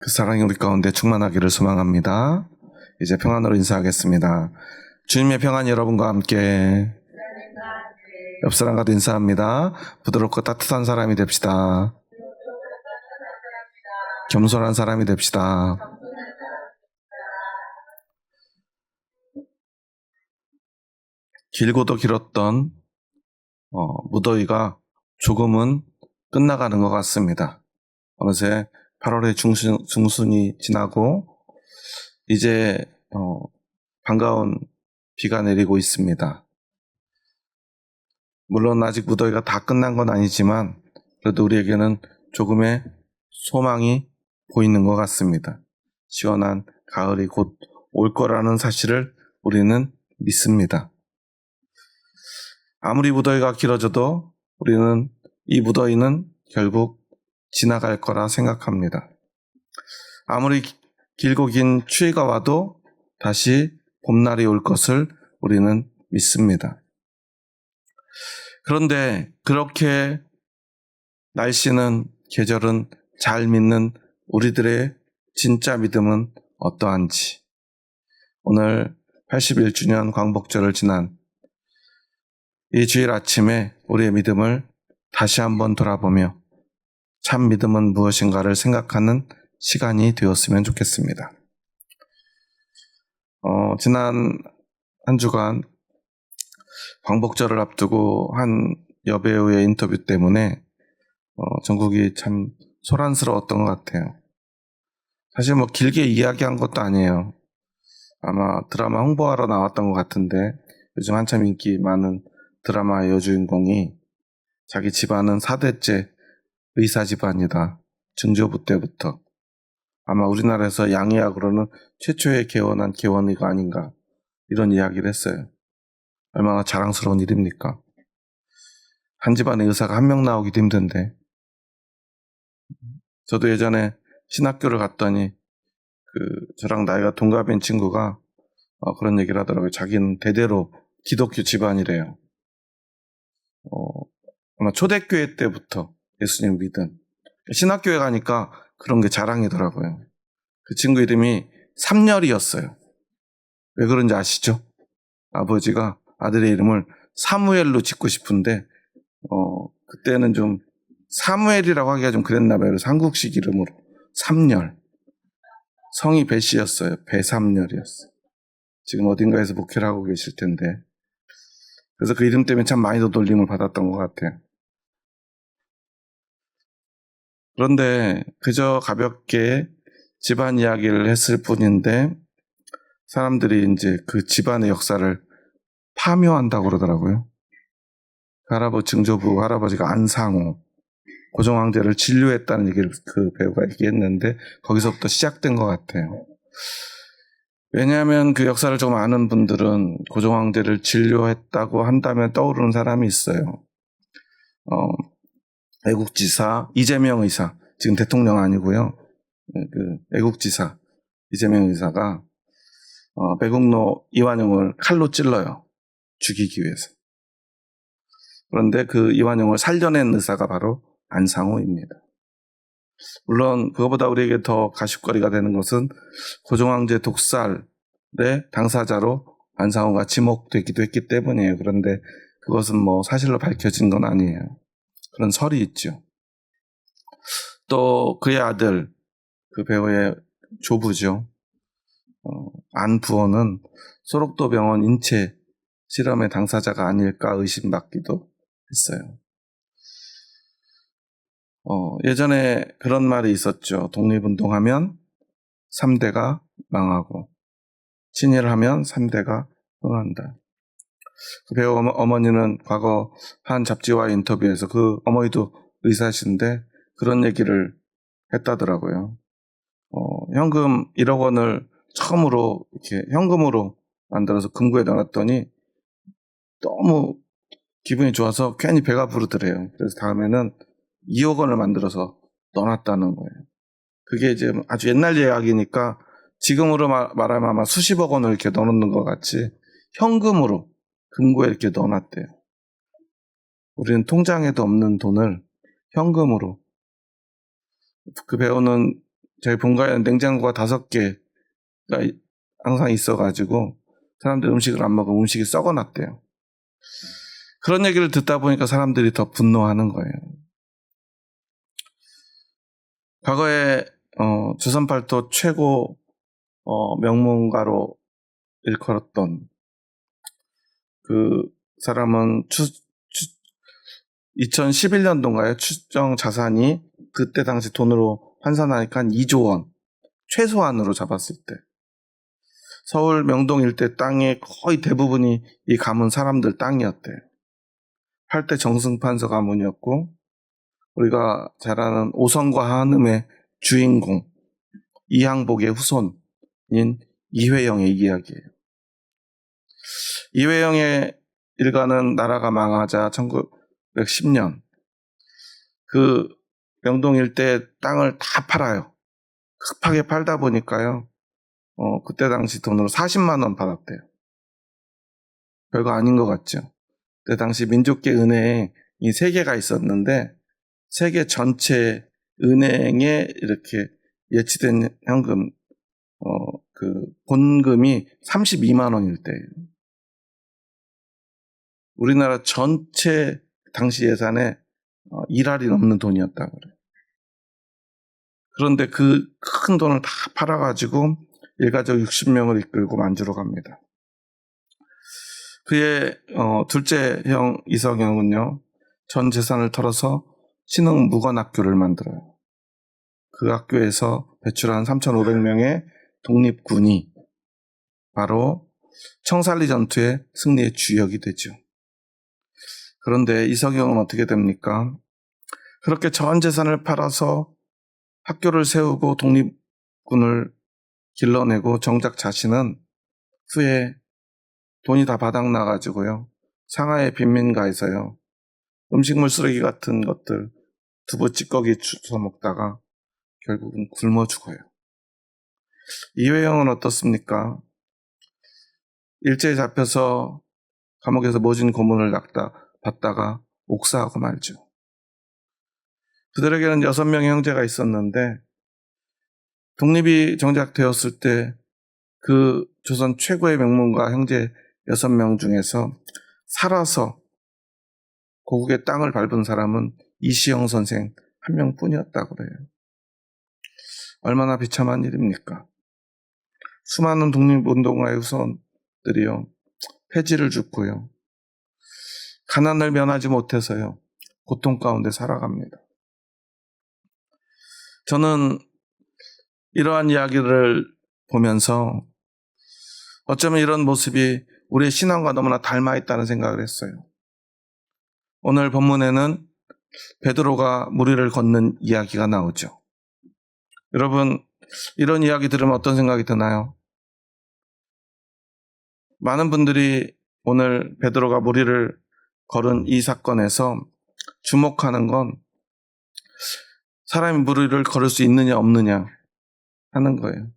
그 사랑이 우리 가운데 충만하기를 소망합니다. 이제 평안으로 인사하겠습니다. 주님의 평안이 여러분과 함께. 옆 사람과도 인사합니다. 부드럽고 따뜻한 사람이 됩시다. 겸손한 사람이 됩시다. 길고도 길었던 무더위가 조금은 끝나가는 것 같습니다. 어느새 8월의 중순이 지나고 이제 반가운 비가 내리고 있습니다. 물론 아직 무더위가 다 끝난 건 아니지만 그래도 우리에게는 조금의 소망이 보이는 것 같습니다. 시원한 가을이 곧 올 거라는 사실을 우리는 믿습니다. 아무리 무더위가 길어져도 우리는 이 무더위는 결국 지나갈 거라 생각합니다. 아무리 길고 긴 추위가 와도 다시 봄날이 올 것을 우리는 믿습니다. 그런데 그렇게 날씨는, 계절은 잘 믿는 우리들의 진짜 믿음은 어떠한지, 오늘 81주년 광복절을 지난 이 주일 아침에 우리의 믿음을 다시 한번 돌아보며 참 믿음은 무엇인가를 생각하는 시간이 되었으면 좋겠습니다. 지난 한 주간 광복절을 앞두고 한 여배우의 인터뷰 때문에 전국이 참 소란스러웠던 것 같아요. 사실 길게 이야기한 것도 아니에요. 아마 드라마 홍보하러 나왔던 것 같은데 요즘 한참 인기 많은 드라마의 여주인공이 자기 집안은 4대째 의사 집안이다. 증조부 때부터. 아마 우리나라에서 양의학으로는 최초의 개원한 개원의가 아닌가, 이런 이야기를 했어요. 얼마나 자랑스러운 일입니까? 한 집안의 의사가 한 명 나오기도 힘든데. 저도 예전에 신학교를 갔더니 저랑 나이가 동갑인 친구가 그런 얘기를 하더라고요. 자기는 대대로 기독교 집안이래요. 아마 초대교회 때부터 예수님 믿은. 신학교에 가니까 그런 게 자랑이더라고요. 그 친구 이름이 삼열이었어요. 왜 그런지 아시죠? 아버지가 아들의 이름을 사무엘로 짓고 싶은데 그때는 좀 사무엘이라고 하기가 좀 그랬나 봐요. 그래서 한국식 이름으로 삼열. 성이 배씨였어요. 배삼열이었어요. 지금 어딘가에서 목회를 하고 계실 텐데. 그래서 그 이름 때문에 참 많이도 놀림을 받았던 것 같아요. 그런데 그저 가볍게 집안 이야기를 했을 뿐인데 사람들이 이제 그 집안의 역사를 파묘한다고 그러더라고요. 증조부 할아버지가 안상호, 고종황제를 진료했다는 얘기를 그 배우가 얘기했는데 거기서부터 시작된 것 같아요. 왜냐하면 그 역사를 좀 아는 분들은 고종황제를 진료했다고 한다면 떠오르는 사람이 있어요. 애국지사 이재명 의사, 지금 대통령 아니고요. 애국지사 이재명 의사가 매국노 이완용을 칼로 찔러요. 죽이기 위해서. 그런데 그 이완용을 살려낸 의사가 바로 안상호입니다. 물론 그것보다 우리에게 더 가십거리가 되는 것은 고종황제 독살의 당사자로 안상호가 지목되기도 했기 때문이에요. 그런데 그것은 사실로 밝혀진 건 아니에요. 그런 설이 있죠. 또 그의 아들, 그 배우의 조부죠. 안부원은 소록도 병원 인체 실험의 당사자가 아닐까 의심받기도 했어요. 예전에 그런 말이 있었죠. 독립운동하면 3대가 망하고 친일을 하면 3대가 흥한다. 그 배우 어머니는 과거 한 잡지와의 인터뷰에서 그 어머니도 의사신데 그런 얘기를 했다더라고요. 현금 1억 원을 처음으로 이렇게 현금으로 만들어서 금고에 넣어놨더니 너무 기분이 좋아서 괜히 배가 부르더래요. 그래서 다음에는 2억 원을 만들어서 넣어놨다는 거예요. 그게 이제 아주 옛날 이야기니까 지금으로 말하면 아마 수십억 원을 이렇게 넣어놓는 것 같이 현금으로 금고에 이렇게 넣어놨대요. 우리는 통장에도 없는 돈을 현금으로. 그 배우는 저희 본가에는 냉장고가 5개가 항상 있어가지고 사람들이 음식을 안 먹으면 음식이 썩어놨대요. 그런 얘기를 듣다 보니까 사람들이 더 분노하는 거예요. 과거에 조선팔도 최고 명문가로 일컬었던 그 사람은 2011년도인가요? 추정 자산이 그때 당시 돈으로 환산하니까 한 2조 원 최소한으로 잡았을 때 서울 명동 일대 땅의 거의 대부분이 이 가문 사람들 땅이었대요. 8대 정승판서 가문이었고 우리가 잘 아는 오성과 한음의 주인공 이항복의 후손인 이회영의 이야기예요. 이회영의 일가는 나라가 망하자 1910년 그 명동 일대 땅을 다 팔아요. 급하게 팔다 보니까요. 그때 당시 돈으로 40만 원 받았대요. 별거 아닌 것 같죠. 그때 당시 민족계 은행이 3개가 있었는데 세계 전체 은행에 이렇게 예치된 현금 그 본금이 32만 원일 때예요. 우리나라 전체 당시 예산에 1할이 넘는 돈이었다고 그래요. 그런데 그 큰 돈을 다 팔아가지고 일가족 60명을 이끌고 만주로 갑니다. 그의 둘째 형 이석영은요. 전 재산을 털어서 신흥 무관학교를 만들어요. 그 학교에서 배출한 3,500명의 독립군이 바로 청산리 전투의 승리의 주역이 되죠. 그런데 이석영은 어떻게 됩니까? 그렇게 전 재산을 팔아서 학교를 세우고 독립군을 길러내고 정작 자신은 후에 돈이 다 바닥나가지고요. 상하이 빈민가에서요. 음식물 쓰레기 같은 것들 두부 찌꺼기 주워 먹다가 결국은 굶어 죽어요. 이회영은 어떻습니까? 일제에 잡혀서 감옥에서 모진 고문을 받다가 옥사하고 말죠. 그들에게는 6명의 형제가 있었는데 독립이 정작 되었을 때 그 조선 최고의 명문가 형제 6명 중에서 살아서 고국의 땅을 밟은 사람은 이시영 선생 1명뿐이었다고 그래요. 얼마나 비참한 일입니까? 수많은 독립운동가의 후손들이요. 폐지를 줍고요. 가난을 면하지 못해서요. 고통 가운데 살아갑니다. 저는 이러한 이야기를 보면서 어쩌면 이런 모습이 우리의 신앙과 너무나 닮아있다는 생각을 했어요. 오늘 본문에는 베드로가 무리를 걷는 이야기가 나오죠. 여러분, 이런 이야기 들으면 어떤 생각이 드나요? 많은 분들이 오늘 베드로가 무리를 걸은 이 사건에서 주목하는 건 사람이 무리를 걸을 수 있느냐 없느냐 하는 거예요.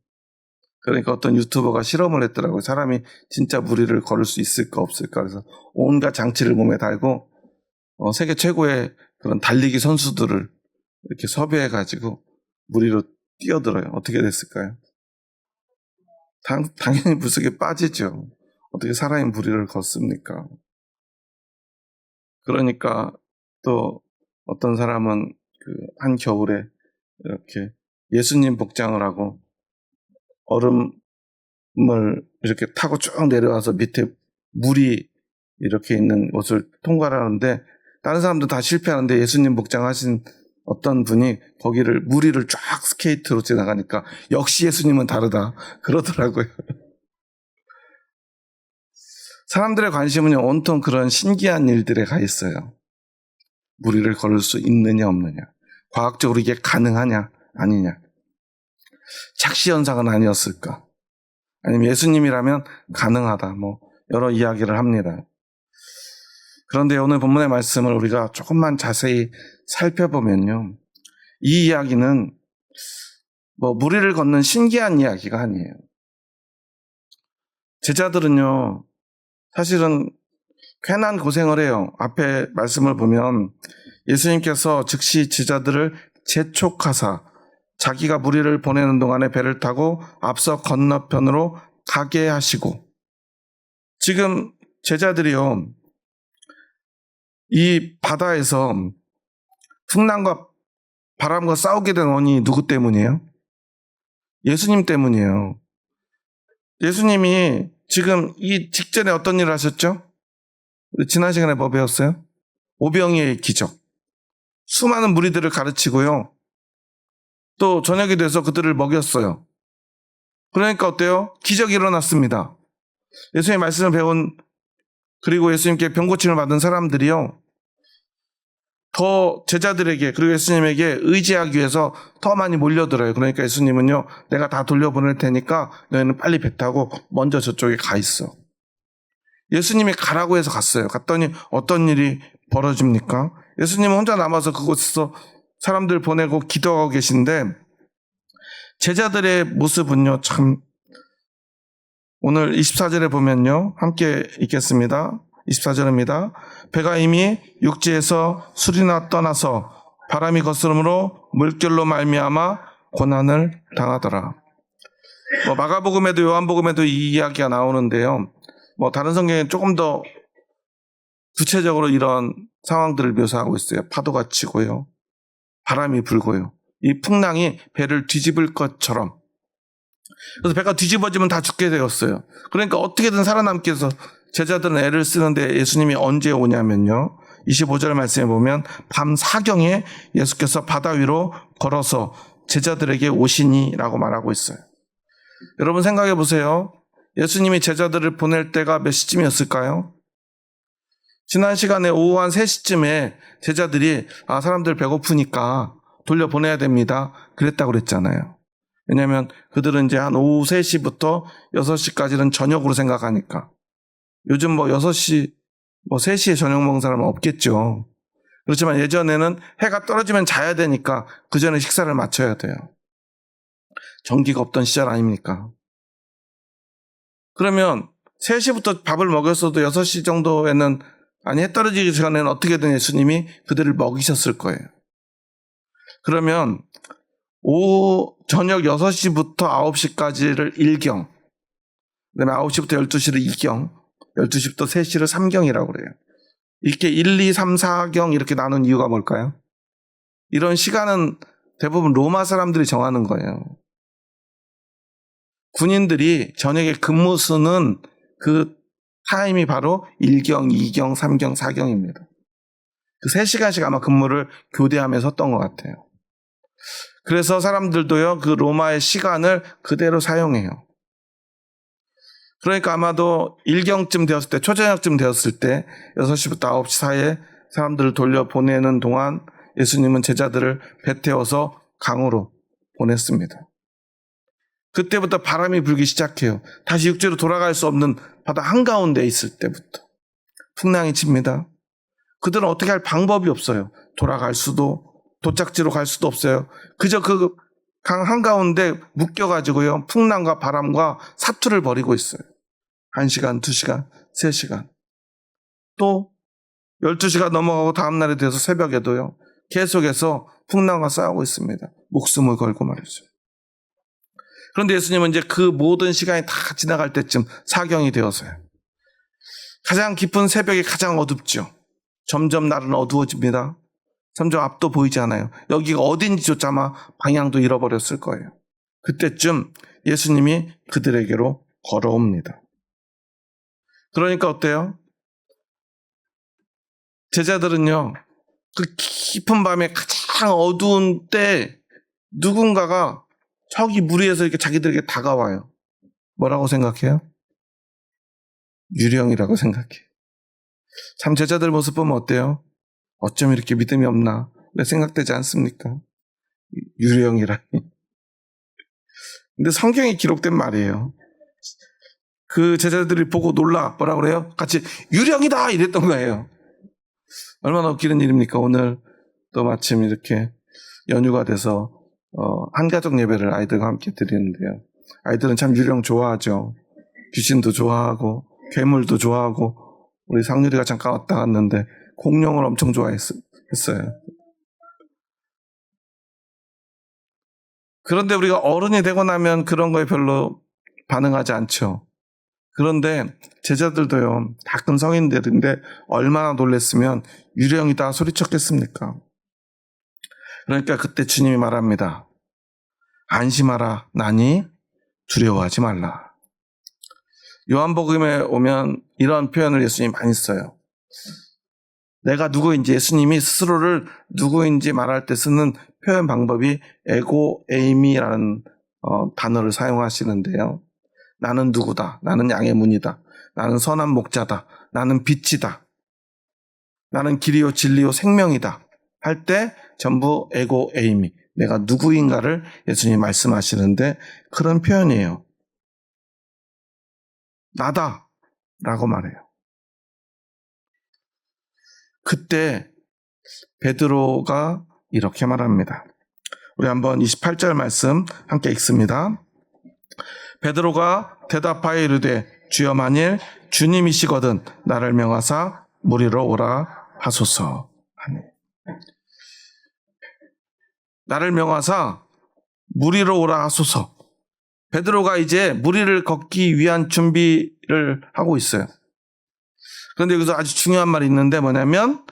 그러니까 어떤 유튜버가 실험을 했더라고요. 사람이 진짜 무리를 걸을 수 있을까 없을까. 그래서 온갖 장치를 몸에 달고 세계 최고의 그런 달리기 선수들을 이렇게 섭외해가지고 무리로 뛰어들어요. 어떻게 됐을까요? 당연히 물속에 빠지죠. 어떻게 사람이 무리를 걷습니까? 그러니까 또 어떤 사람은 그 한 겨울에 이렇게 예수님 복장을 하고 얼음을 이렇게 타고 쭉 내려와서 밑에 물이 이렇게 있는 곳을 통과를 하는데 다른 사람도 다 실패하는데 예수님 복장하신 어떤 분이 거기를 무리를 쫙 스케이트로 지나가니까 역시 예수님은 다르다 그러더라고요. 사람들의 관심은 온통 그런 신기한 일들에 가 있어요. 무리를 걸을 수 있느냐 없느냐, 과학적으로 이게 가능하냐 아니냐, 착시현상은 아니었을까, 아니면 예수님이라면 가능하다, 여러 이야기를 합니다. 그런데 오늘 본문의 말씀을 우리가 조금만 자세히 살펴보면요, 이 이야기는 무리를 걷는 신기한 이야기가 아니에요. 제자들은요, 사실은 괜한 고생을 해요. 앞에 말씀을 보면 예수님께서 즉시 제자들을 재촉하사 자기가 무리를 보내는 동안에 배를 타고 앞서 건너편으로 가게 하시고. 지금 제자들이요, 이 바다에서 풍랑과 바람과 싸우게 된 원인이 누구 때문이에요? 예수님 때문이에요. 예수님이 지금 이 직전에 어떤 일을 하셨죠? 우리 지난 시간에 뭐 배웠어요? 오병이의 기적. 수많은 무리들을 가르치고요. 또 저녁이 돼서 그들을 먹였어요. 그러니까 어때요? 기적이 일어났습니다. 예수님의 말씀을 배운, 그리고 예수님께 병고침을 받은 사람들이요, 더 제자들에게, 그리고 예수님에게 의지하기 위해서 더 많이 몰려들어요. 그러니까 예수님은요, 내가 다 돌려보낼 테니까 너희는 빨리 배 타고 먼저 저쪽에 가 있어. 예수님이 가라고 해서 갔어요. 갔더니 어떤 일이 벌어집니까? 예수님은 혼자 남아서 그곳에서 사람들 보내고 기도하고 계신데, 제자들의 모습은요, 참, 오늘 24절에 보면요, 함께 읽겠습니다. 24절입니다. 배가 이미 육지에서 수리나 떠나서 바람이 거스름으로 물결로 말미암아 고난을 당하더라. 마가복음에도 요한복음에도 이 이야기가 나오는데요. 다른 성경에 조금 더 구체적으로 이런 상황들을 묘사하고 있어요. 파도가 치고요, 바람이 불고요, 이 풍랑이 배를 뒤집을 것처럼. 그래서 배가 뒤집어지면 다 죽게 되었어요. 그러니까 어떻게든 살아남기 위해서 제자들은 애를 쓰는데 예수님이 언제 오냐면요, 25절 말씀에 보면 밤 사경에 예수께서 바다 위로 걸어서 제자들에게 오시니라고 말하고 있어요. 여러분 생각해 보세요. 예수님이 제자들을 보낼 때가 몇 시쯤이었을까요? 지난 시간에 오후 한 3시쯤에 제자들이 사람들 배고프니까 돌려보내야 됩니다, 그랬다고 그랬잖아요. 왜냐하면 그들은 이제 한 오후 3시부터 6시까지는 저녁으로 생각하니까. 요즘 6시, 3시에 저녁 먹는 사람은 없겠죠. 그렇지만 예전에는 해가 떨어지면 자야 되니까 그 전에 식사를 마쳐야 돼요. 전기가 없던 시절 아닙니까? 그러면 3시부터 밥을 먹였어도 6시 정도에는, 아니 해 떨어지기 전에는 어떻게든 예수님이 그들을 먹이셨을 거예요. 그러면 오후 저녁 6시부터 9시까지를 1경, 그 다음에 9시부터 12시를 2경, 12시부터 3시를 3경이라고 그래요. 이렇게 1, 2, 3, 4경 이렇게 나눈 이유가 뭘까요? 이런 시간은 대부분 로마 사람들이 정하는 거예요. 군인들이 저녁에 근무 쓰는 그 타임이 바로 1경, 2경, 3경, 4경입니다. 그 3시간씩 아마 근무를 교대하면서 했던 것 같아요. 그래서 사람들도요, 그 로마의 시간을 그대로 사용해요. 그러니까 아마도 1경쯤 되었을 때, 초저녁쯤 되었을 때 6시부터 9시 사이에 사람들을 돌려보내는 동안 예수님은 제자들을 배 태워서 강으로 보냈습니다. 그때부터 바람이 불기 시작해요. 다시 육지로 돌아갈 수 없는 바다 한가운데 있을 때부터 풍랑이 칩니다. 그들은 어떻게 할 방법이 없어요. 돌아갈 수도, 도착지로 갈 수도 없어요. 그저 그 강 한가운데 묶여가지고요, 풍랑과 바람과 사투를 벌이고 있어요. 1시간, 2시간, 3시간. 또 12시가 넘어가고 다음날이 돼서 새벽에도요, 계속해서 풍랑과 싸우고 있습니다. 목숨을 걸고 말이죠. 그런데 예수님은 이제 그 모든 시간이 다 지나갈 때쯤 사경이 되어서요, 가장 깊은 새벽이 가장 어둡죠. 점점 날은 어두워집니다. 점점 앞도 보이지 않아요. 여기가 어딘지조차 아마 방향도 잃어버렸을 거예요. 그때쯤 예수님이 그들에게로 걸어옵니다. 그러니까 어때요? 제자들은요, 그 깊은 밤에 가장 어두운 때 누군가가 저기 물 위에서 이렇게 자기들에게 다가와요. 뭐라고 생각해요? 유령이라고 생각해요. 참 제자들 모습 보면 어때요? 어쩜 이렇게 믿음이 없나? 왜 생각되지 않습니까? 유령이라니. 근데 성경에 기록된 말이에요. 그 제자들이 보고 놀라, 뭐라 그래요? 같이 유령이다 이랬던 거예요. 얼마나 웃기는 일입니까? 오늘 또 마침 이렇게 연휴가 돼서 한가족 예배를 아이들과 함께 드리는데요. 아이들은 참 유령 좋아하죠. 귀신도 좋아하고 괴물도 좋아하고, 우리 상률이가 잠깐 왔다 갔는데 공룡을 엄청 좋아했어요. 그런데 우리가 어른이 되고 나면 그런 거에 별로 반응하지 않죠. 그런데 제자들도요, 다 큰 성인들인데 얼마나 놀랬으면 유령이다 소리쳤겠습니까? 그러니까 그때 주님이 말합니다. 안심하라, 나니 두려워하지 말라. 요한복음에 오면 이런 표현을 예수님이 많이 써요. 내가 누구인지, 예수님이 스스로를 누구인지 말할 때 쓰는 표현 방법이 에고 에이미라는 단어를 사용하시는데요. 나는 누구다. 나는 양의 문이다. 나는 선한 목자다. 나는 빛이다. 나는 길이요 진리요 생명이다. 할 때 전부 에고 에이미, 내가 누구인가를 예수님이 말씀하시는데 그런 표현이에요. 나다 라고 말해요. 그때 베드로가 이렇게 말합니다. 우리 한번 28절 말씀 함께 읽습니다. 베드로가 대답하여 이르되 주여 만일 주님이시거든 나를 명하사 무리로 오라 하소서 하니. 나를 명하사 무리로 오라 하소서. 베드로가 이제 무리를 걷기 위한 준비를 하고 있어요. 그런데 여기서 아주 중요한 말이 있는데 뭐냐면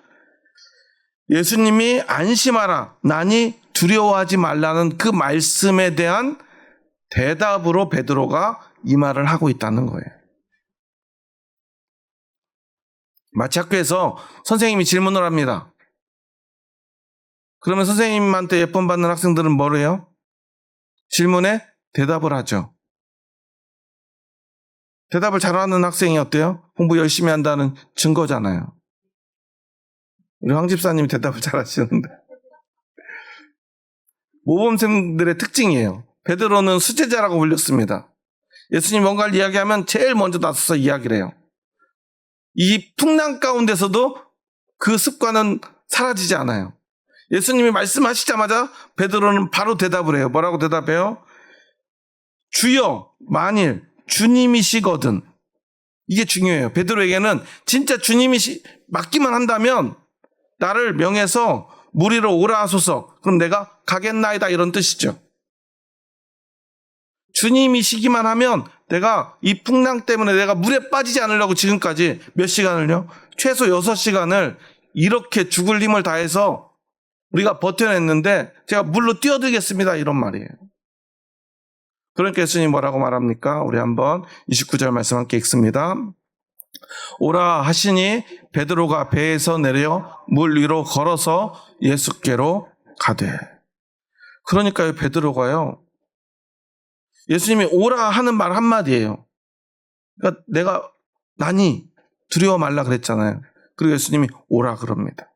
예수님이 안심하라, 나니 두려워하지 말라는 그 말씀에 대한 대답으로 베드로가 이 말을 하고 있다는 거예요. 마치 학교에서 선생님이 질문을 합니다. 그러면 선생님한테 예쁨 받는 학생들은 뭘 해요? 질문에 대답을 하죠. 대답을 잘하는 학생이 어때요? 공부 열심히 한다는 증거잖아요. 우리 황 집사님이 대답을 잘하시는데. 모범생들의 특징이에요. 베드로는 수제자라고 불렸습니다. 예수님 뭔가를 이야기하면 제일 먼저 나서서 이야기를 해요. 이 풍랑 가운데서도 그 습관은 사라지지 않아요. 예수님이 말씀하시자마자 베드로는 바로 대답을 해요. 뭐라고 대답해요? 주여, 만일 주님이시거든. 이게 중요해요. 베드로에게는 진짜 주님이 맞기만 한다면 나를 명해서 무리로 오라 하소서. 그럼 내가 가겠나이다 이런 뜻이죠. 주님이시기만 하면 내가 이 풍랑 때문에 내가 물에 빠지지 않으려고 지금까지 몇 시간을요? 최소 6시간을 이렇게 죽을 힘을 다해서 우리가 버텨냈는데 제가 물로 뛰어들겠습니다. 이런 말이에요. 그러니까 예수님 뭐라고 말합니까? 우리 한번 29절 말씀 함께 읽습니다. 오라 하시니 베드로가 배에서 내려 물 위로 걸어서 예수께로 가되. 그러니까요, 베드로가요, 예수님이 오라 하는 말 한마디예요. 그러니까 내가 나니 두려워 말라 그랬잖아요. 그리고 예수님이 오라 그럽니다.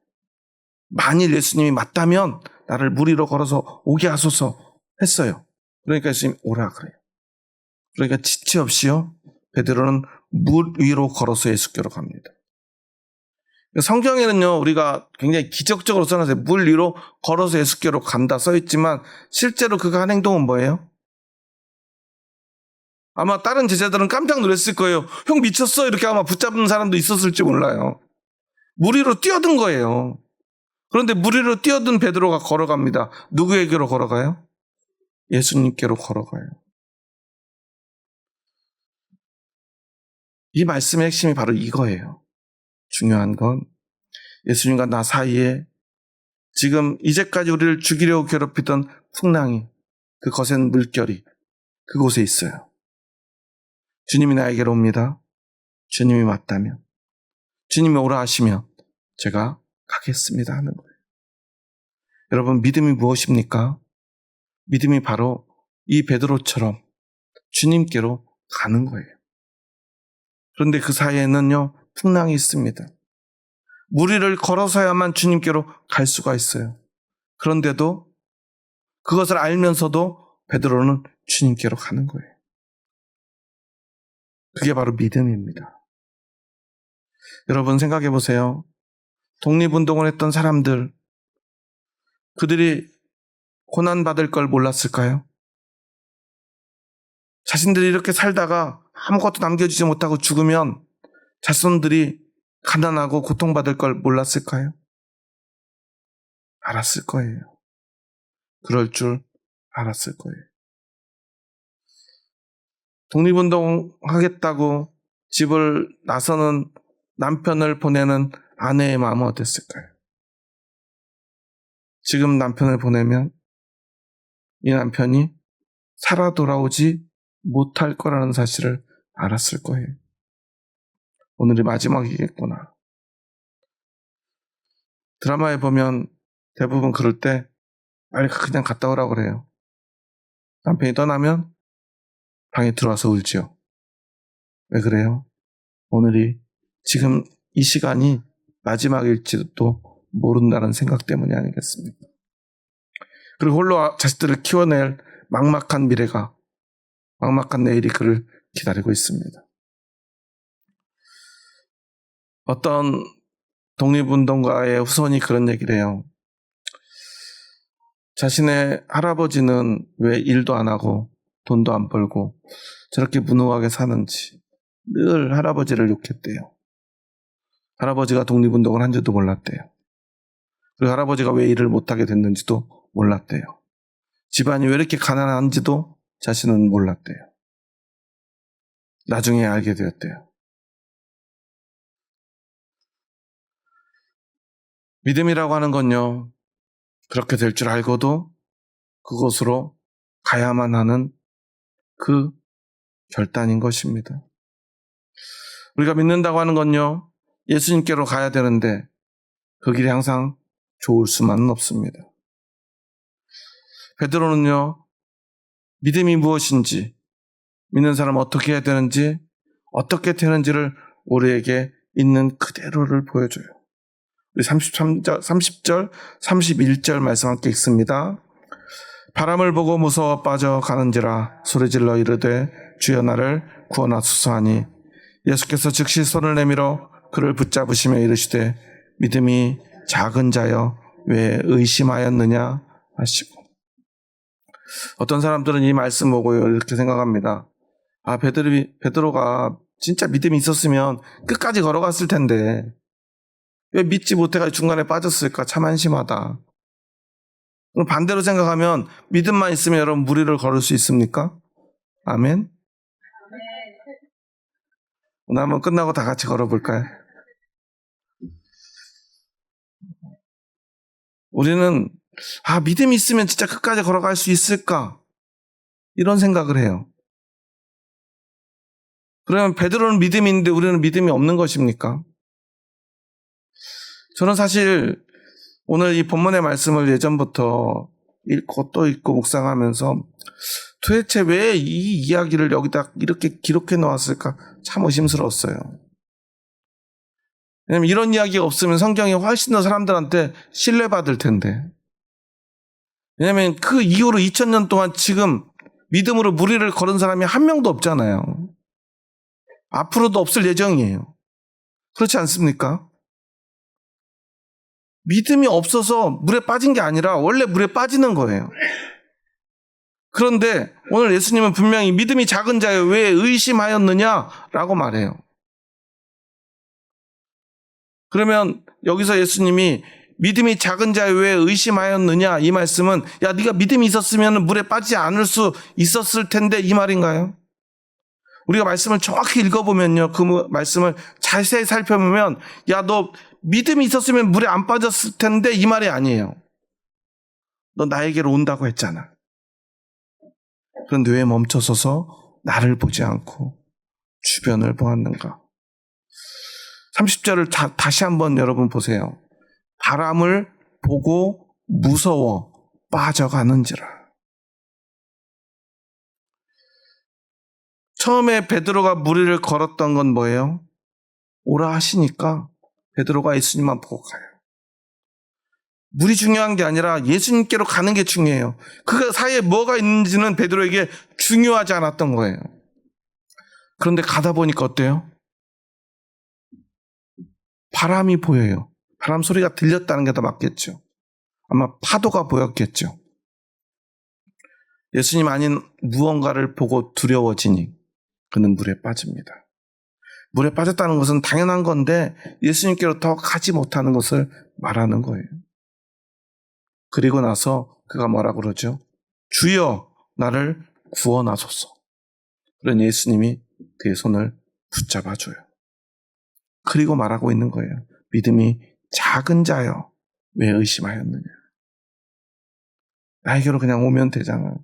만일 예수님이 맞다면 나를 물 위로 걸어서 오게 하소서 했어요. 그러니까 예수님이 오라 그래요. 그러니까 지체 없이요, 베드로는 물 위로 걸어서 예수께로 갑니다. 성경에는요, 우리가 굉장히 기적적으로 써놨어요. 물 위로 걸어서 예수께로 간다 써있지만 실제로 그가 한 행동은 뭐예요? 아마 다른 제자들은 깜짝 놀랐을 거예요. 형 미쳤어? 이렇게 아마 붙잡는 사람도 있었을지 몰라요. 물 위로 뛰어든 거예요. 그런데 물 위로 뛰어든 베드로가 걸어갑니다. 누구에게로 걸어가요? 예수님께로 걸어가요. 이 말씀의 핵심이 바로 이거예요. 중요한 건 예수님과 나 사이에 지금 이제까지 우리를 죽이려고 괴롭히던 풍랑이, 그 거센 물결이 그곳에 있어요. 주님이 나에게로 옵니다. 주님이 맞다면, 주님이 오라 하시면 제가 가겠습니다 하는 거예요. 여러분, 믿음이 무엇입니까? 믿음이 바로 이 베드로처럼 주님께로 가는 거예요. 그런데 그 사이에는요, 풍랑이 있습니다. 물 위를 걸어서야만 주님께로 갈 수가 있어요. 그런데도 그것을 알면서도 베드로는 주님께로 가는 거예요. 그게 바로 믿음입니다. 여러분 생각해 보세요. 독립운동을 했던 사람들, 그들이 고난받을 걸 몰랐을까요? 자신들이 이렇게 살다가 아무것도 남겨주지 못하고 죽으면 자손들이 가난하고 고통받을 걸 몰랐을까요? 알았을 거예요. 그럴 줄 알았을 거예요. 독립운동 하겠다고 집을 나서는 남편을 보내는 아내의 마음은 어땠을까요? 지금 남편을 보내면 이 남편이 살아 돌아오지 못할 거라는 사실을 알았을 거예요. 오늘이 마지막이겠구나. 드라마에 보면 대부분 그럴 때 빨리 그냥 갔다 오라고 그래요. 남편이 떠나면 방에 들어와서 울죠. 왜 그래요? 오늘이 지금 이 시간이 마지막일지도 모른다는 생각 때문이 아니겠습니까? 그리고 홀로 자식들을 키워낼 막막한 미래가, 막막한 내일이 그를 기다리고 있습니다. 어떤 독립운동가의 후손이 그런 얘기를 해요. 자신의 할아버지는 왜 일도 안 하고 돈도 안 벌고 저렇게 무능하게 사는지 늘 할아버지를 욕했대요. 할아버지가 독립운동을 한 줄도 몰랐대요. 그리고 할아버지가 왜 일을 못하게 됐는지도 몰랐대요. 집안이 왜 이렇게 가난한지도 자신은 몰랐대요. 나중에 알게 되었대요. 믿음이라고 하는 건요, 그렇게 될 줄 알고도 그곳으로 가야만 하는 그 결단인 것입니다. 우리가 믿는다고 하는 건요, 예수님께로 가야 되는데 그 길이 항상 좋을 수만은 없습니다. 베드로는요, 믿음이 무엇인지, 믿는 사람은 어떻게 해야 되는지, 어떻게 되는지를 우리에게 있는 그대로를 보여줘요. 우리 30절, 31절 말씀 함께 읽습니다. 바람을 보고 무서워 빠져가는지라 소리질러 이르되 주여 나를 구원하소서 하니 예수께서 즉시 손을 내밀어 그를 붙잡으시며 이르시되 믿음이 작은 자여 왜 의심하였느냐 하시고. 어떤 사람들은 이 말씀 보고 이렇게 생각합니다. 아, 베드로가 진짜 믿음이 있었으면 끝까지 걸어갔을 텐데 왜 믿지 못해가지고 중간에 빠졌을까? 참 한심하다. 그럼 반대로 생각하면 믿음만 있으면 여러분 무리를 걸을 수 있습니까? 아멘? 오늘 한번 끝나고 다 같이 걸어볼까요? 우리는 믿음이 있으면 진짜 끝까지 걸어갈 수 있을까? 이런 생각을 해요. 그러면 베드로는 믿음이 있는데 우리는 믿음이 없는 것입니까? 저는 사실 오늘 이 본문의 말씀을 예전부터 읽고 또 읽고 묵상하면서 도대체 왜 이 이야기를 여기다 이렇게 기록해 놓았을까 참 의심스러웠어요. 왜냐면 이런 이야기가 없으면 성경이 훨씬 더 사람들한테 신뢰받을 텐데. 왜냐면 그 이후로 2000년 동안 지금 믿음으로 무리를 걸은 사람이 한 명도 없잖아요. 앞으로도 없을 예정이에요. 그렇지 않습니까? 믿음이 없어서 물에 빠진 게 아니라 원래 물에 빠지는 거예요. 그런데 오늘 예수님은 분명히 믿음이 작은 자여 왜 의심하였느냐라고 말해요. 그러면 여기서 예수님이 믿음이 작은 자여 왜 의심하였느냐 이 말씀은 야 네가 믿음이 있었으면 물에 빠지지 않을 수 있었을 텐데 이 말인가요? 우리가 말씀을 정확히 읽어보면요. 그 말씀을 자세히 살펴보면 야 너 믿음이 있었으면 물에 안 빠졌을 텐데 이 말이 아니에요. 너 나에게로 온다고 했잖아. 그런데 왜 멈춰서서 나를 보지 않고 주변을 보았는가? 30절을 다시 한번 여러분 보세요. 바람을 보고 무서워 빠져가는지라. 처음에 베드로가 무리를 걸었던 건 뭐예요? 오라 하시니까 베드로가 예수님만 보고 가요. 물이 중요한 게 아니라 예수님께로 가는 게 중요해요. 그 사이에 뭐가 있는지는 베드로에게 중요하지 않았던 거예요. 그런데 가다 보니까 어때요? 바람이 보여요. 바람 소리가 들렸다는 게 더 맞겠죠. 아마 파도가 보였겠죠. 예수님 아닌 무언가를 보고 두려워지니 그는 물에 빠집니다. 물에 빠졌다는 것은 당연한 건데 예수님께로 더 가지 못하는 것을 말하는 거예요. 그리고 나서 그가 뭐라고 그러죠? 주여 나를 구원하소서. 그런 예수님이 그의 손을 붙잡아줘요. 그리고 말하고 있는 거예요. 믿음이 작은 자여 왜 의심하였느냐. 나에게로 그냥 오면 되잖아.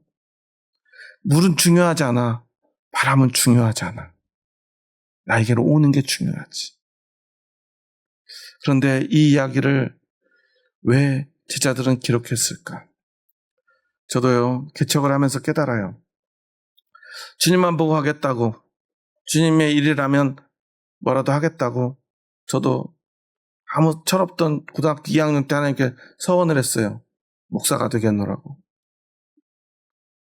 물은 중요하지 않아. 바람은 중요하지 않아. 나에게로 오는 게 중요하지. 그런데 이 이야기를 왜 제자들은 기록했을까? 저도요, 개척을 하면서 깨달아요. 주님만 보고 하겠다고, 주님의 일이라면 뭐라도 하겠다고, 저도 아무 철없던 고등학교 2학년 때 하나님께 서원을 했어요. 목사가 되겠노라고.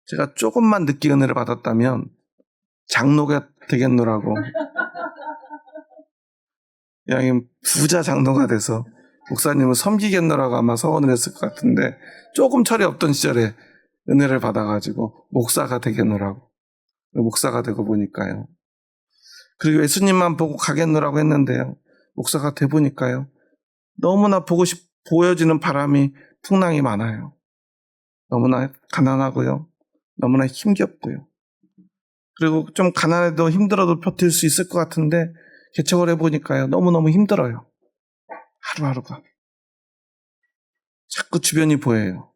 제가 조금만 늦게 은혜를 받았다면 장로가 되겠노라고. 그냥 부자 장로가 돼서 목사님을 섬기겠노라고 아마 서원을 했을 것 같은데, 조금 철이 없던 시절에 은혜를 받아가지고 목사가 되겠노라고. 목사가 되고 보니까요. 그리고 예수님만 보고 가겠노라고 했는데요. 목사가 돼 보니까요. 너무나 보여지는 바람이, 풍랑이 많아요. 너무나 가난하고요. 너무나 힘겹고요. 그리고 좀 가난해도 힘들어도 버틸 수 있을 것 같은데 개척을 해보니까요. 너무너무 힘들어요. 하루하루가. 자꾸 주변이 보여요.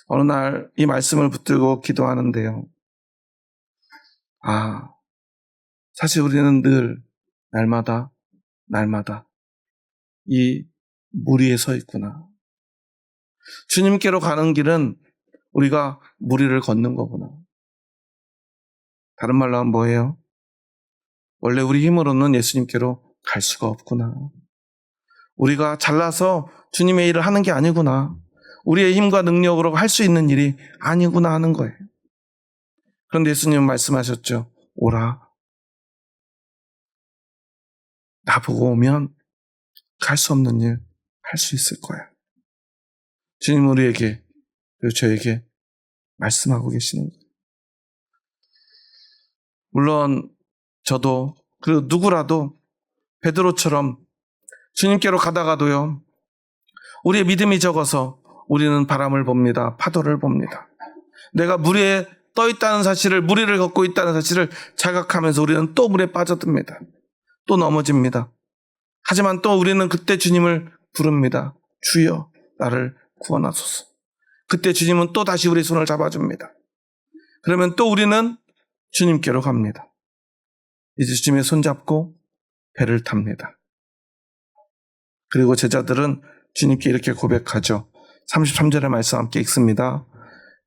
어느 날 이 말씀을 붙들고 기도하는데요. 사실 우리는 늘 날마다 이 물 위에 서 있구나. 주님께로 가는 길은 우리가 물 위를 걷는 거구나. 다른 말로 하면 뭐예요? 원래 우리 힘으로는 예수님께로 갈 수가 없구나. 우리가 잘나서 주님의 일을 하는 게 아니구나. 우리의 힘과 능력으로 할 수 있는 일이 아니구나 하는 거예요. 그런데 예수님은 말씀하셨죠. 오라. 나보고 오면 갈 수 없는 일 할 수 있을 거야. 주님 우리에게, 그리고 저에게 말씀하고 계시는 거예요. 물론 저도, 그리고 누구라도 베드로처럼 주님께로 가다가도요, 우리의 믿음이 적어서 우리는 바람을 봅니다. 파도를 봅니다. 내가 물 위에 떠 있다는 사실을, 물 위를 걷고 있다는 사실을 자각하면서 우리는 또 물에 빠져듭니다. 또 넘어집니다. 하지만 또 우리는 그때 주님을 부릅니다. 주여 나를 구원하소서. 그때 주님은 또 다시 우리 손을 잡아줍니다. 그러면 또 우리는 주님께로 갑니다. 이제 주님의 손잡고 배를 탑니다. 그리고 제자들은 주님께 이렇게 고백하죠. 33절의 말씀 함께 읽습니다.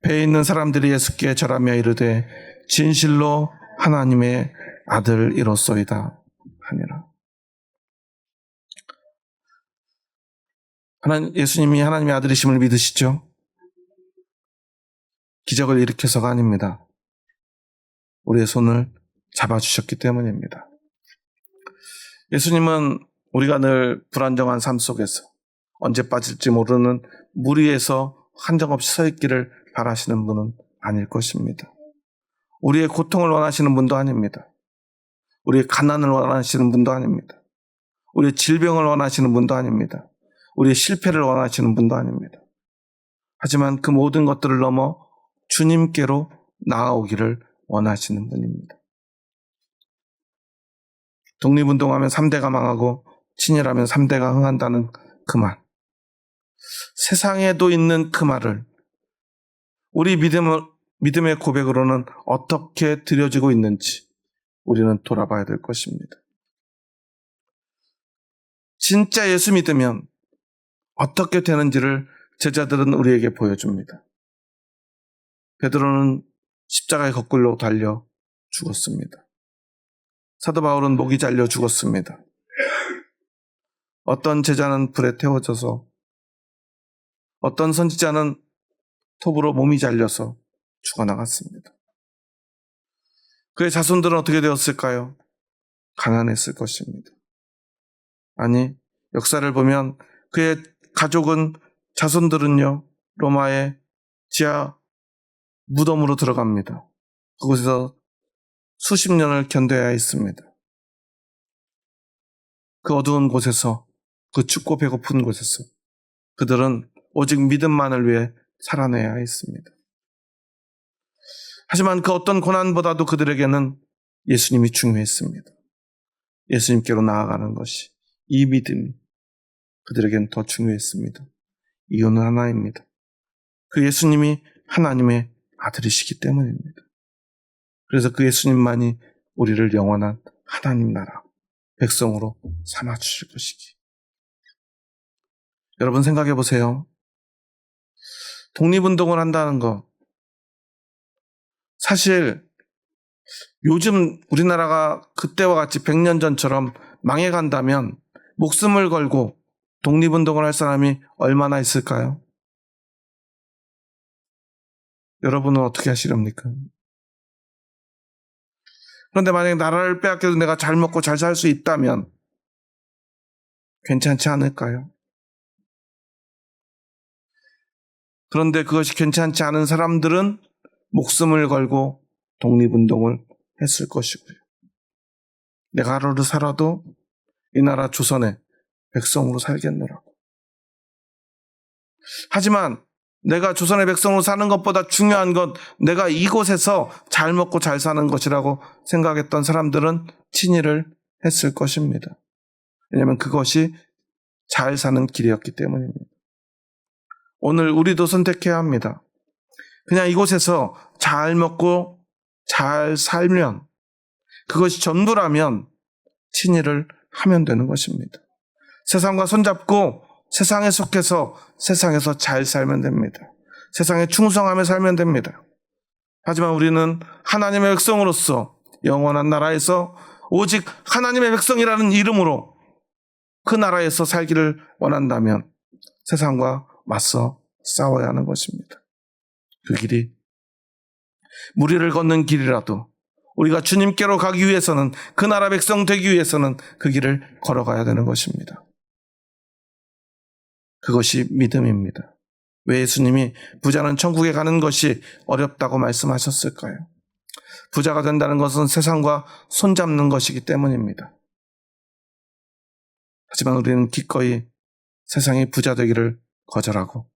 배에 있는 사람들이 예수께 절하며 이르되 진실로 하나님의 아들이로소이다 하니라. 예수님이 하나님의 아들이심을 믿으시죠? 기적을 일으켜서가 아닙니다. 우리의 손을 잡아주셨기 때문입니다. 예수님은 우리가 늘 불안정한 삶 속에서 언제 빠질지 모르는 물 위에서 한정없이 서 있기를 바라시는 분은 아닐 것입니다. 우리의 고통을 원하시는 분도 아닙니다. 우리의 가난을 원하시는 분도 아닙니다. 우리의 질병을 원하시는 분도 아닙니다. 우리의 실패를 원하시는 분도 아닙니다. 하지만 그 모든 것들을 넘어 주님께로 나아오기를 원하시는 분입니다. 독립운동하면 3대가 망하고 친일하면 3대가 흥한다는 그 말. 세상에도 있는 그 말을 우리 믿음의 고백으로는 어떻게 드려지고 있는지 우리는 돌아봐야 될 것입니다. 진짜 예수 믿으면 어떻게 되는지를 제자들은 우리에게 보여줍니다. 베드로는 십자가의 거꾸로 달려 죽었습니다. 사도 바울은 목이 잘려 죽었습니다. 어떤 제자는 불에 태워져서, 어떤 선지자는 톱으로 몸이 잘려서 죽어나갔습니다. 그의 자손들은 어떻게 되었을까요? 가난했을 것입니다. 아니, 역사를 보면 그의 가족은, 자손들은요, 로마의 지하 무덤으로 들어갑니다. 그곳에서 수십 년을 견뎌야 했습니다. 그 어두운 곳에서, 그 춥고 배고픈 곳에서 그들은 오직 믿음만을 위해 살아내야 했습니다. 하지만 그 어떤 고난보다도 그들에게는 예수님이 중요했습니다. 예수님께로 나아가는 것이, 이 믿음이 그들에게는 더 중요했습니다. 이유는 하나입니다. 그 예수님이 하나님의 아들이시기 때문입니다. 그래서 그 예수님만이 우리를 영원한 하나님 나라 백성으로 삼아주실 것이기. 여러분 생각해 보세요. 독립운동을 한다는 것, 사실 요즘 우리나라가 그때와 같이 100년 전처럼 망해간다면 목숨을 걸고 독립운동을 할 사람이 얼마나 있을까요? 여러분은 어떻게 하시렵니까? 그런데 만약에 나라를 빼앗겨도 내가 잘 먹고 잘 살 수 있다면 괜찮지 않을까요? 그런데 그것이 괜찮지 않은 사람들은 목숨을 걸고 독립운동을 했을 것이고요. 내가 하루를 살아도 이 나라 조선의 백성으로 살겠노라고. 하지만 내가 조선의 백성으로 사는 것보다 중요한 건 내가 이곳에서 잘 먹고 잘 사는 것이라고 생각했던 사람들은 친일을 했을 것입니다. 왜냐하면 그것이 잘 사는 길이었기 때문입니다. 오늘 우리도 선택해야 합니다. 그냥 이곳에서 잘 먹고 잘 살면, 그것이 전부라면 친일을 하면 되는 것입니다. 세상과 손잡고 세상에 속해서 세상에서 잘 살면 됩니다. 세상에 충성하며 살면 됩니다. 하지만 우리는 하나님의 백성으로서 영원한 나라에서 오직 하나님의 백성이라는 이름으로 그 나라에서 살기를 원한다면 세상과 맞서 싸워야 하는 것입니다. 그 길이 무리를 걷는 길이라도 우리가 주님께로 가기 위해서는, 그 나라 백성 되기 위해서는 그 길을 걸어가야 되는 것입니다. 그것이 믿음입니다. 왜 예수님이 부자는 천국에 가는 것이 어렵다고 말씀하셨을까요? 부자가 된다는 것은 세상과 손잡는 것이기 때문입니다. 하지만 우리는 기꺼이 세상의 부자 되기를 거절하고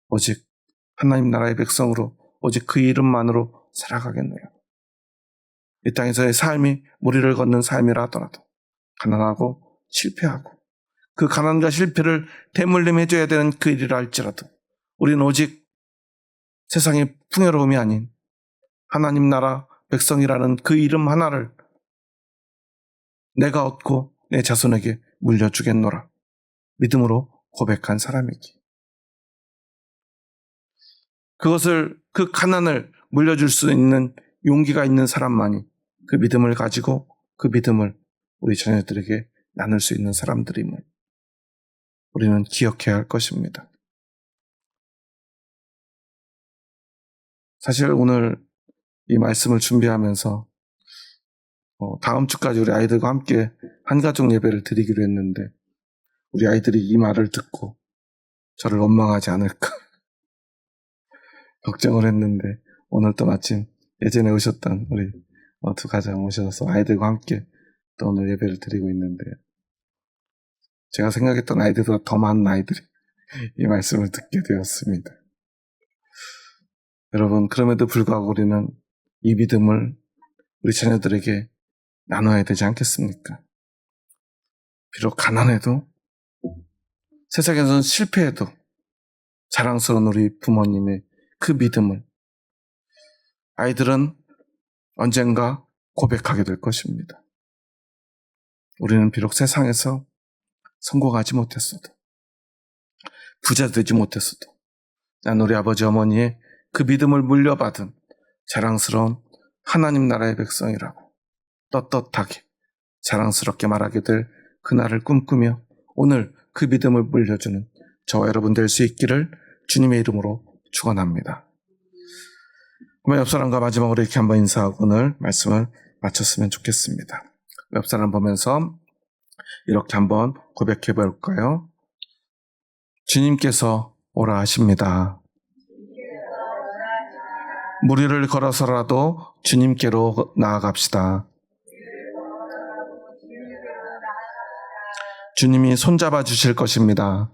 오직 하나님 나라의 백성으로, 오직 그 이름만으로 살아가겠노라. 이 땅에서의 삶이 무리를 걷는 삶이라 하더라도 가난하고 실패하고 그 가난과 실패를 대물림해줘야 되는 그 일이라 할지라도 우리는 오직 세상의 풍요로움이 아닌 하나님 나라 백성이라는 그 이름 하나를 내가 얻고 내 자손에게 물려주겠노라 믿음으로 고백한 사람이기. 그것을, 그 가난을 물려줄 수 있는 용기가 있는 사람만이 그 믿음을 가지고 그 믿음을 우리 자녀들에게 나눌 수 있는 사람들임을 우리는 기억해야 할 것입니다. 사실 오늘 이 말씀을 준비하면서 다음 주까지 우리 아이들과 함께 한가족 예배를 드리기로 했는데 우리 아이들이 이 말을 듣고 저를 원망하지 않을까 걱정을 했는데 오늘 또 마침 예전에 오셨던 우리 두 가장 오셔서 아이들과 함께 또 오늘 예배를 드리고 있는데 제가 생각했던 아이들보다 더 많은 아이들이 이 말씀을 듣게 되었습니다. 여러분, 그럼에도 불구하고 우리는 이 믿음을 우리 자녀들에게 나눠야 되지 않겠습니까? 비록 가난해도 세상에서는 실패해도 자랑스러운 우리 부모님의 그 믿음을 아이들은 언젠가 고백하게 될 것입니다. 우리는 비록 세상에서 성공하지 못했어도, 부자 되지 못했어도 난 우리 아버지 어머니의 그 믿음을 물려받은 자랑스러운 하나님 나라의 백성이라고 떳떳하게 자랑스럽게 말하게 될 그날을 꿈꾸며 오늘 그 믿음을 물려주는 저와 여러분 될 수 있기를 주님의 이름으로 축원합니다. 그러면 옆 사람과 마지막으로 이렇게 한번 인사하고 오늘 말씀을 마쳤으면 좋겠습니다. 옆 사람 보면서 이렇게 한번 고백해 볼까요? 주님께서 오라 하십니다. 무리를 걸어서라도 주님께로 나아갑시다. 주님이 손잡아 주실 것입니다.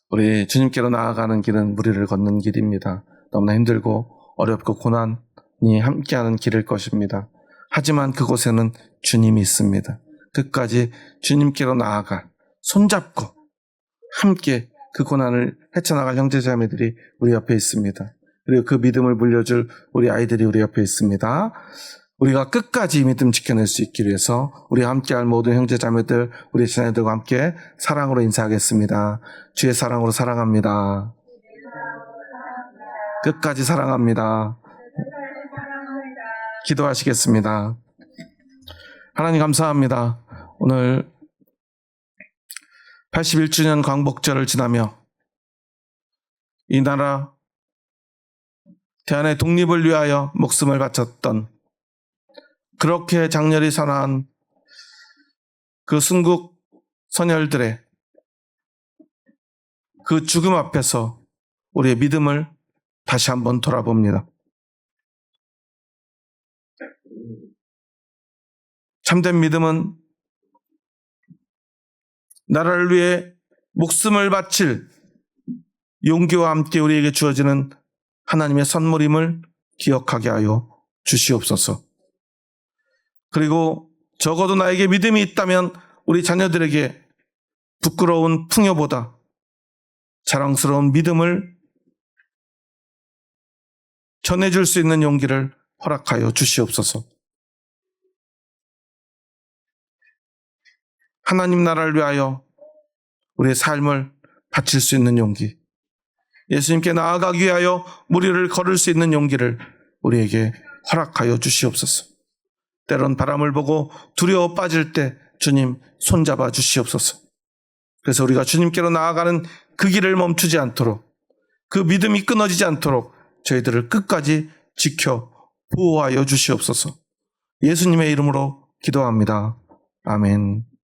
우리 주님께로 나아가는 길은 무리를 걷는 길입니다. 너무나 힘들고 어렵고 고난이 함께하는 길일 것입니다. 하지만 그곳에는 주님이 있습니다. 끝까지 주님께로 나아가 손잡고 함께 그 고난을 헤쳐나갈 형제자매들이 우리 옆에 있습니다. 그리고 그 믿음을 물려줄 우리 아이들이 우리 옆에 있습니다. 우리가 끝까지 이 믿음 지켜낼 수 있기 위해서 우리 함께할 모든 형제자매들, 우리 자녀들과 함께 사랑으로 인사하겠습니다. 주의 사랑으로 사랑합니다. 끝까지 사랑합니다. 기도하시겠습니다. 하나님 감사합니다. 오늘 81주년 광복절을 지나며 이 나라 대한의 독립을 위하여 목숨을 바쳤던, 그렇게 장렬히 선한 그 순국 선열들의 그 죽음 앞에서 우리의 믿음을 다시 한번 돌아봅니다. 참된 믿음은 나라를 위해 목숨을 바칠 용기와 함께 우리에게 주어지는 하나님의 선물임을 기억하게 하여 주시옵소서. 그리고 적어도 나에게 믿음이 있다면 우리 자녀들에게 부끄러운 풍요보다 자랑스러운 믿음을 전해줄 수 있는 용기를 허락하여 주시옵소서. 하나님 나라를 위하여 우리의 삶을 바칠 수 있는 용기, 예수님께 나아가기 위하여 무리를 걸을 수 있는 용기를 우리에게 허락하여 주시옵소서. 때론 바람을 보고 두려워 빠질 때 주님 손잡아 주시옵소서. 그래서 우리가 주님께로 나아가는 그 길을 멈추지 않도록, 그 믿음이 끊어지지 않도록 저희들을 끝까지 지켜 보호하여 주시옵소서. 예수님의 이름으로 기도합니다. 아멘.